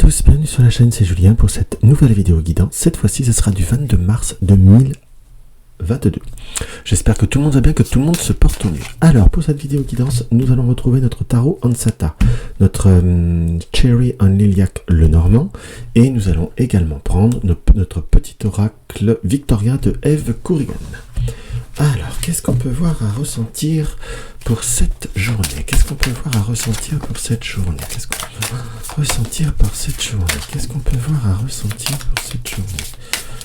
tous, bienvenue sur la chaîne, c'est Julien pour cette nouvelle vidéo guidance. Cette fois-ci, ce sera du 22 mars 2022. J'espère que tout le monde va bien, que tout le monde se porte au mieux. Alors, pour cette vidéo guidance, nous allons retrouver notre tarot Ansata, notre Cherry on Liliac le Normand, et nous allons également prendre notre petit oracle victorien de Eve Corrigan. Alors, qu'est-ce qu'on peut voir à ressentir pour cette journée? Qu'est-ce qu'on peut voir à ressentir pour cette journée? Qu'est-ce qu'on peut ressentir pour cette journée? Qu'est-ce qu'on peut voir à ressentir pour cette journée?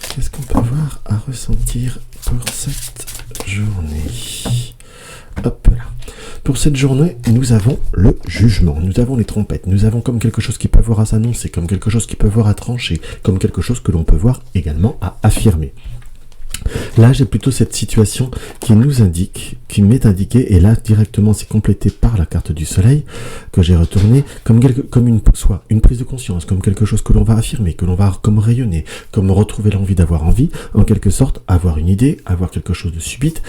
Qu'est-ce qu'on peut voir à ressentir pour cette journée? Hop là. Pour cette journée, nous avons le jugement, nous avons les trompettes, nous avons comme quelque chose qui peut voir à s'annoncer, comme quelque chose qui peut voir à trancher, comme quelque chose que l'on peut voir également à affirmer. Là, j'ai plutôt cette situation qui nous indique, qui m'est indiquée, et là, directement, c'est complété par la carte du soleil, que j'ai retournée, comme soit une prise de conscience, comme quelque chose que l'on va affirmer, que l'on va comme rayonner, comme retrouver l'envie d'avoir envie, en quelque sorte, avoir une idée, avoir quelque chose de subite,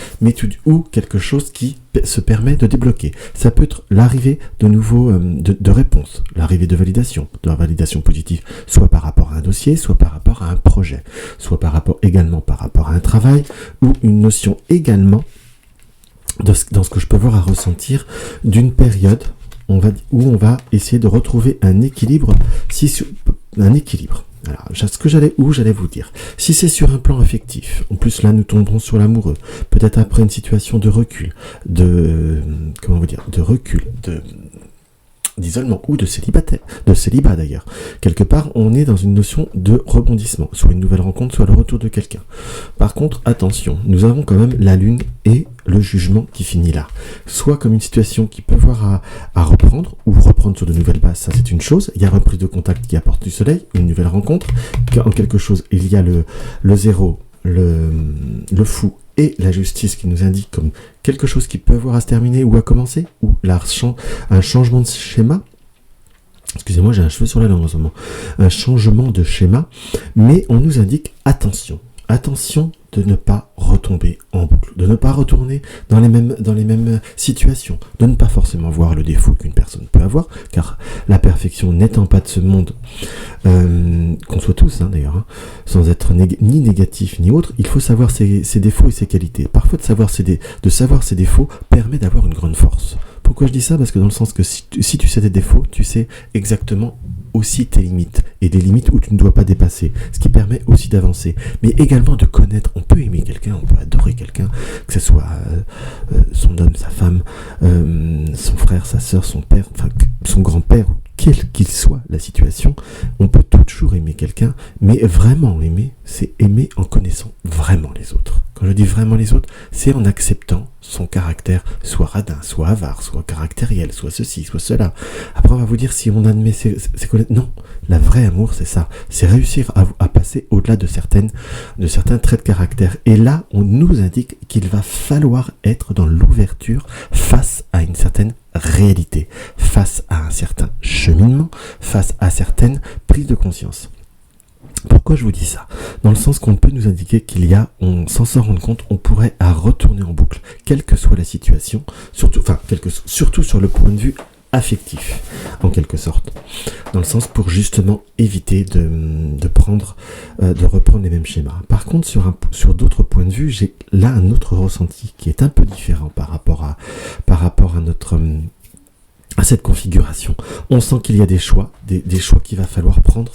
ou quelque chose qui se permet de débloquer. Ça peut être l'arrivée de nouveaux, de réponses, l'arrivée de validation positive, soit par rapport à un dossier, soit par rapport à un projet, soit également par rapport à un travail, ou une notion également dans ce que je peux voir à ressentir d'une période où on va essayer de retrouver un équilibre. Alors, j'allais vous dire, si c'est sur un plan affectif, en plus là nous tomberons sur l'amoureux, peut-être après une situation de recul, d'isolement ou de célibat d'ailleurs. Quelque part, on est dans une notion de rebondissement, soit une nouvelle rencontre, soit le retour de quelqu'un. Par contre, attention, nous avons quand même la lune et le jugement qui finit là. Soit comme une situation qui peut voir à reprendre, ou reprendre sur de nouvelles bases, ça c'est une chose. Il y a reprise de contact qui apporte du soleil, une nouvelle rencontre. En quelque chose, il y a le zéro, le fou et la justice qui nous indique comme quelque chose qui peut voir à se terminer ou à commencer, ou un changement de schéma. Excusez-moi, j'ai un cheveu sur la langue en ce moment. Un changement de schéma, mais on nous indique attention de ne pas retomber en boucle, de ne pas retourner dans les mêmes situations, de ne pas forcément voir le défaut qu'une personne peut avoir, car la perfection n'étant pas de ce monde, qu'on soit tous d'ailleurs, sans être ni négatif ni autre, il faut savoir ses défauts et ses qualités. Parfois de savoir ses défauts permet d'avoir une grande force. Pourquoi je dis ça? Parce que dans le sens que si tu sais tes défauts, tu sais exactement aussi tes limites, et des limites où tu ne dois pas dépasser, ce qui permet aussi d'avancer, mais également de connaître. On peut aimer quelqu'un, on peut adorer quelqu'un, que ce soit son homme, sa femme, son frère, sa sœur, son père, enfin son grand-père, quel qu'il soit la situation, on peut toujours aimer quelqu'un, mais vraiment aimer, c'est aimer en connaissant vraiment les autres. Quand je dis vraiment les autres, c'est en acceptant son caractère, soit radin, soit avare, soit caractériel, soit ceci, soit cela. Après, on va vous dire si on admet ses collègues. Non, la vraie amour, c'est ça. C'est réussir à passer au-delà de certains traits de caractère. Et là, on nous indique qu'il va falloir être dans l'ouverture face à une certaine réalité, face à un certain cheminement, face à certaines prises de conscience. Pourquoi je vous dis ça? Dans le sens qu'on peut nous indiquer sans s'en rendre compte, on pourrait retourner en boucle, quelle que soit la situation, surtout sur le point de vue affectif, en quelque sorte. Dans le sens pour justement éviter de reprendre les mêmes schémas. Par contre, sur d'autres points de vue, j'ai là un autre ressenti qui est un peu différent par rapport à cette configuration. On sent qu'il y a des choix qu'il va falloir prendre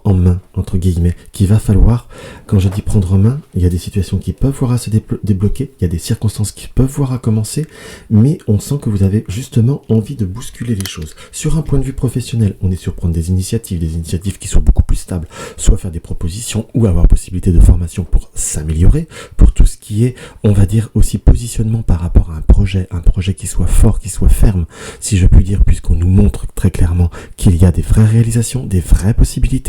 en main, entre guillemets, qu'il va falloir, quand je dis prendre en main, il y a des situations qui peuvent voir à se débloquer, il y a des circonstances qui peuvent voir à commencer, mais on sent que vous avez justement envie de bousculer les choses. Sur un point de vue professionnel, on est sur prendre des initiatives qui sont beaucoup plus stables, soit faire des propositions ou avoir possibilité de formation pour s'améliorer, pour tout ce qui est, on va dire, aussi positionnement par rapport à un projet qui soit fort, qui soit ferme, si je puis dire, puisqu'on nous montre très clairement qu'il y a des vraies réalisations, des vraies possibilités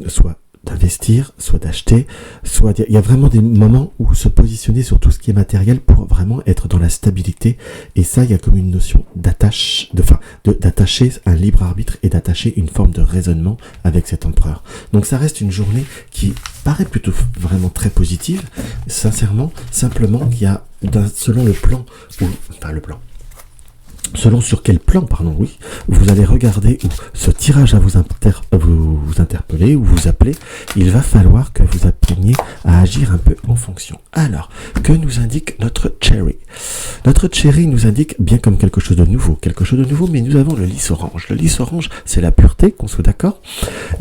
soit d'investir, soit d'acheter, il y a vraiment des moments où se positionner sur tout ce qui est matériel pour vraiment être dans la stabilité. Et ça, il y a comme une notion d'attacher un libre arbitre et d'attacher une forme de raisonnement avec cet empereur. Donc ça reste une journée qui paraît plutôt vraiment très positive, sincèrement, simplement qu'il y a selon le plan, selon sur quel plan, oui, vous allez regarder où ce tirage à vous interpeller ou vous appeler, il va falloir que vous appreniez à agir un peu en fonction. Alors, que nous indique notre cherry? Notre cherry nous indique bien comme quelque chose de nouveau, mais nous avons le lys orange. Le lys orange, c'est la pureté, qu'on soit d'accord,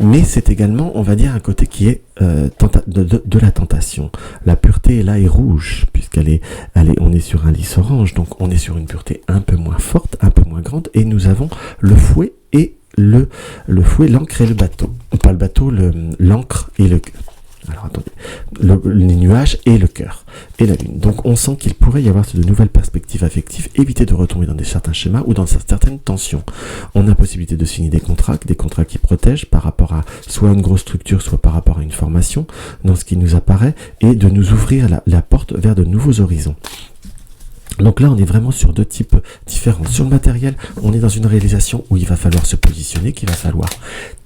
mais c'est également, on va dire, un côté qui est de la tentation. La pureté, là, est rouge, on est sur un lys orange, donc on est sur une pureté un peu moins forte, un peu moins grande, et nous avons le fouet et le fouet, l'encre et le bateau. Pas le bateau, l'encre et le... Alors attendez, les nuages et le cœur et la lune. Donc on sent qu'il pourrait y avoir de nouvelles perspectives affectives, éviter de retomber dans certains schémas ou dans certaines tensions. On a possibilité de signer des contrats qui protègent par rapport à soit une grosse structure, soit par rapport à une formation, dans ce qui nous apparaît, et de nous ouvrir la porte vers de nouveaux horizons. Donc là, on est vraiment sur deux types différents. Sur le matériel, on est dans une réalisation où il va falloir se positionner, qu'il va falloir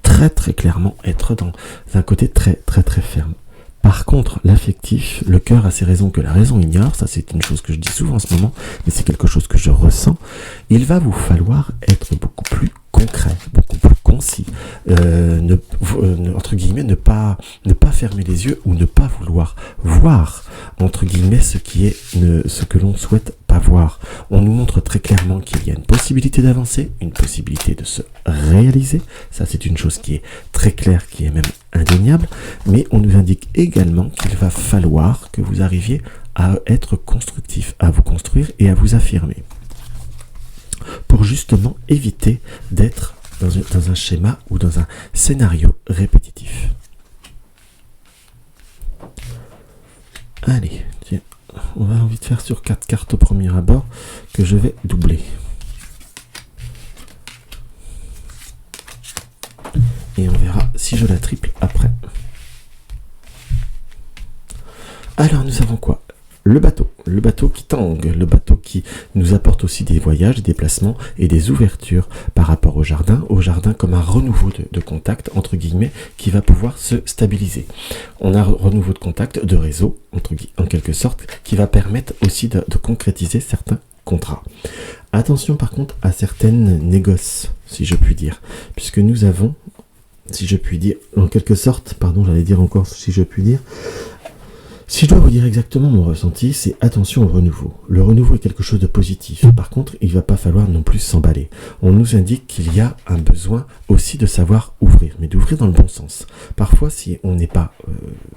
très très clairement être dans un côté très très très ferme. Par contre, l'affectif, le cœur a ses raisons que la raison ignore, ça c'est une chose que je dis souvent en ce moment, mais c'est quelque chose que je ressens. Il va vous falloir être beaucoup plus concret, beaucoup plus concis, entre guillemets, ne pas fermer les yeux ou ne pas vouloir voir, entre guillemets, ce que l'on souhaite pas voir. On nous montre très clairement qu'il y a une possibilité d'avancer, une possibilité de se réaliser, ça c'est une chose qui est très claire, qui est même indéniable, mais on nous indique également qu'il va falloir que vous arriviez à être constructif, à vous construire et à vous affirmer, pour justement éviter d'être dans un schéma ou dans un scénario répétitif. Allez, tiens, on va envie de faire sur 4 cartes au premier abord que je vais doubler. Et on verra si je la triple après. Alors nous avons quoi? Le bateau qui tangue, le bateau qui nous apporte aussi des voyages, des déplacements et des ouvertures par rapport au jardin comme un renouveau de contact, entre guillemets, qui va pouvoir se stabiliser. On a un renouveau de contact, de réseau, en quelque sorte, qui va permettre aussi de concrétiser certains contrats. Attention par contre à certaines négoces, si je puis dire, puisque nous avons, si je puis dire, en quelque sorte, si je dois vous dire exactement mon ressenti, c'est attention au renouveau. Le renouveau est quelque chose de positif. Par contre, il ne va pas falloir non plus s'emballer. On nous indique qu'il y a un besoin aussi de savoir ouvrir, mais d'ouvrir dans le bon sens. Parfois, si on n'est pas...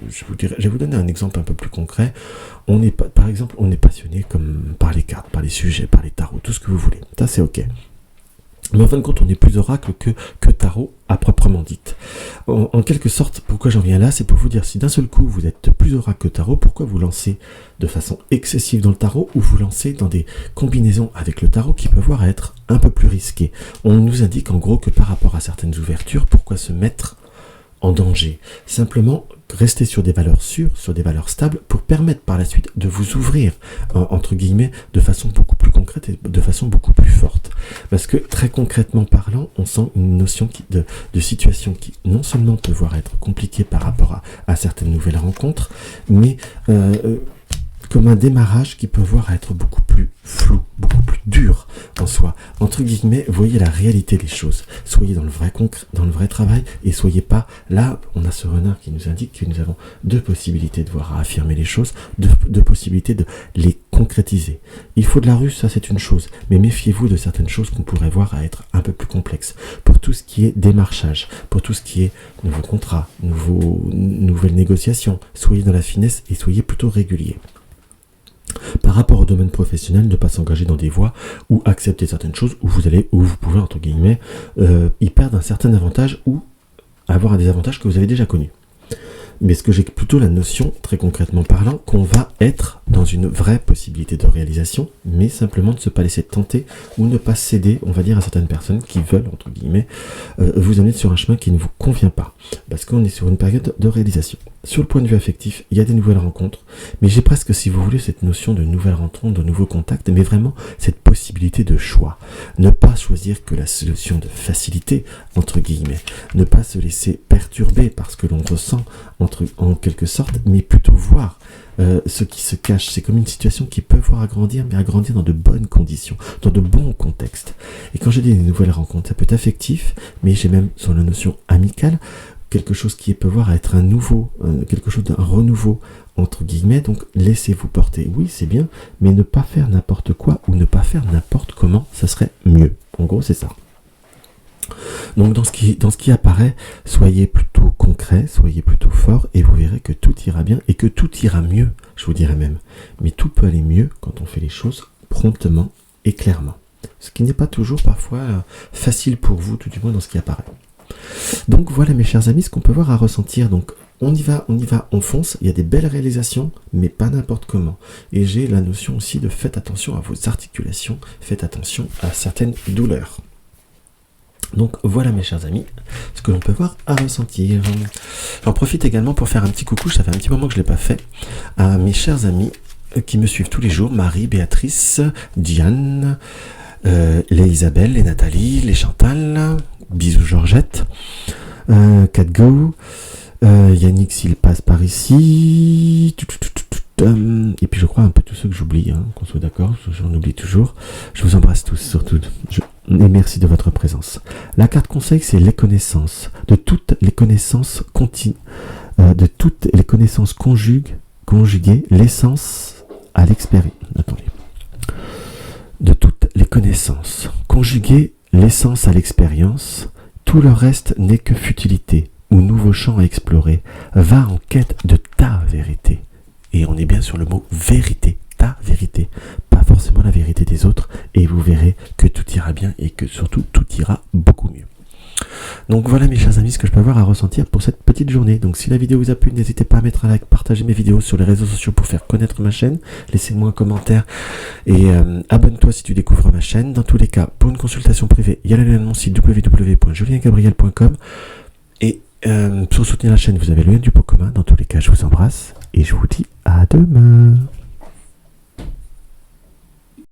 je vais vous donner un exemple un peu plus concret. Par exemple, on est passionné comme par les cartes, par les sujets, par les tarots, tout ce que vous voulez. Ça, c'est OK. Mais en fin de compte, on est plus oracle que tarot à proprement dite. En quelque sorte, pourquoi j'en viens là, c'est pour vous dire, si d'un seul coup vous êtes plus oracle que tarot, pourquoi vous lancez de façon excessive dans le tarot ou vous lancez dans des combinaisons avec le tarot qui peuvent être un peu plus risquées. On nous indique en gros que par rapport à certaines ouvertures, pourquoi se mettre en danger? Simplement rester sur des valeurs sûres, sur des valeurs stables, pour permettre par la suite de vous ouvrir, entre guillemets, de façon beaucoup plus concrète et de façon beaucoup plus forte. Parce que très concrètement parlant, on sent une notion de situation qui non seulement peut voir être compliquée par rapport à certaines nouvelles rencontres, mais comme un démarrage qui peut voir être beaucoup plus flou, beaucoup plus dur en soi. Entre guillemets, voyez la réalité des choses. Soyez dans le vrai travail et soyez pas là. On a ce renard qui nous indique que nous avons deux possibilités de voir à affirmer les choses, deux possibilités de les concrétiser. Il faut de la ruse, ça c'est une chose, mais méfiez-vous de certaines choses qu'on pourrait voir à être un peu plus complexes. Pour tout ce qui est démarchage, pour tout ce qui est nouveaux contrats, nouvelles négociations, soyez dans la finesse et soyez plutôt régulier. Par rapport au domaine professionnel, ne pas s'engager dans des voies ou accepter certaines choses où vous pouvez, entre guillemets, y perdre un certain avantage ou avoir des avantages que vous avez déjà connus. Mais ce que j'ai plutôt la notion, très concrètement parlant, qu'on va être dans une vraie possibilité de réalisation, mais simplement de ne pas laisser tenter ou ne pas céder, on va dire, à certaines personnes qui veulent, entre guillemets, vous amener sur un chemin qui ne vous convient pas, parce qu'on est sur une période de réalisation. Sur le point de vue affectif, il y a des nouvelles rencontres, mais j'ai presque, si vous voulez, cette notion de nouvelles rencontres, de nouveaux contacts, mais vraiment cette possibilité de choix. Ne pas choisir que la solution de facilité, entre guillemets, ne pas se laisser perturber par ce que l'on ressent, en quelque sorte, mais plutôt voir ce qui se cache. C'est comme une situation qui peut voir agrandir, mais agrandir dans de bonnes conditions, dans de bons contextes. Et quand je dis des nouvelles rencontres, ça peut être affectif, mais j'ai même sur la notion amicale, quelque chose qui peut voir être un nouveau, quelque chose d'un renouveau, entre guillemets. Donc laissez-vous porter. Oui, c'est bien, mais ne pas faire n'importe quoi ou ne pas faire n'importe comment, ça serait mieux. En gros, c'est ça. Donc dans ce qui apparaît, soyez plutôt concret, soyez plutôt fort, et vous verrez que tout ira bien et que tout ira mieux, je vous dirais même. Mais tout peut aller mieux quand on fait les choses promptement et clairement. Ce qui n'est pas toujours parfois facile pour vous, tout du moins dans ce qui apparaît. Donc voilà mes chers amis, ce qu'on peut voir à ressentir. Donc on y va, on fonce, il y a des belles réalisations, mais pas n'importe comment. Et j'ai la notion aussi de faites attention à vos articulations, faites attention à certaines douleurs. Donc voilà mes chers amis, ce que l'on peut voir à ressentir. J'en profite également pour faire un petit coucou, ça fait un petit moment que je ne l'ai pas fait, à mes chers amis qui me suivent tous les jours, Marie, Béatrice, Diane, les Isabelle, les Nathalie, les Chantal, bisous Georgette, Catgo, Yannick s'il passe par ici, et puis je crois un peu tous ceux que j'oublie, qu'on soit d'accord, j'en oublie toujours. Je vous embrasse tous, surtout, et merci de votre présence. La carte conseil, c'est les connaissances, de toutes les connaissances de toutes les connaissances conjuguées, l'essence à l'expérience. Attendez. De toutes les connaissances conjuguées, l'essence à l'expérience, tout le reste n'est que futilité ou nouveau champ à explorer. Va en quête de ta vérité. Et on est bien sur le mot vérité, ta vérité, pas forcément la vérité des autres, et vous verrez que tout ira bien et que surtout tout ira beaucoup mieux. Donc voilà mes chers amis, ce que je peux avoir à ressentir pour cette petite journée. Donc si la vidéo vous a plu, n'hésitez pas à mettre un like, partager mes vidéos sur les réseaux sociaux pour faire connaître ma chaîne, laissez-moi un commentaire et abonne-toi si tu découvres ma chaîne. Dans tous les cas, pour une consultation privée, il y a le lien de mon site www.juliengabriel.com et pour soutenir la chaîne, vous avez le lien du pot commun. Dans tous les cas, je vous embrasse et je vous dis à demain.